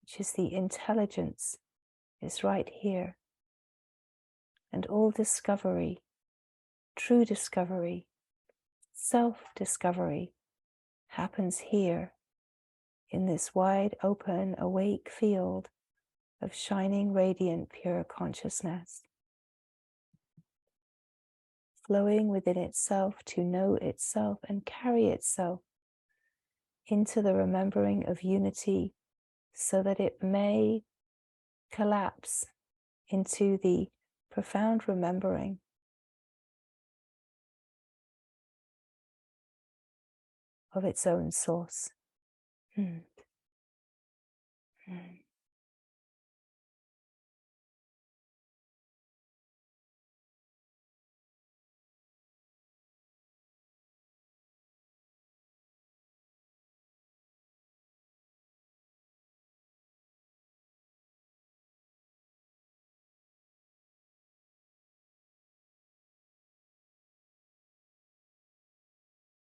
which is the intelligence, is right here. And all discovery, true discovery, self-discovery happens here in this wide open, awake field of shining, radiant, pure consciousness, flowing within itself to know itself and carry itself into the remembering of unity, so that it may collapse into the profound remembering of its own source.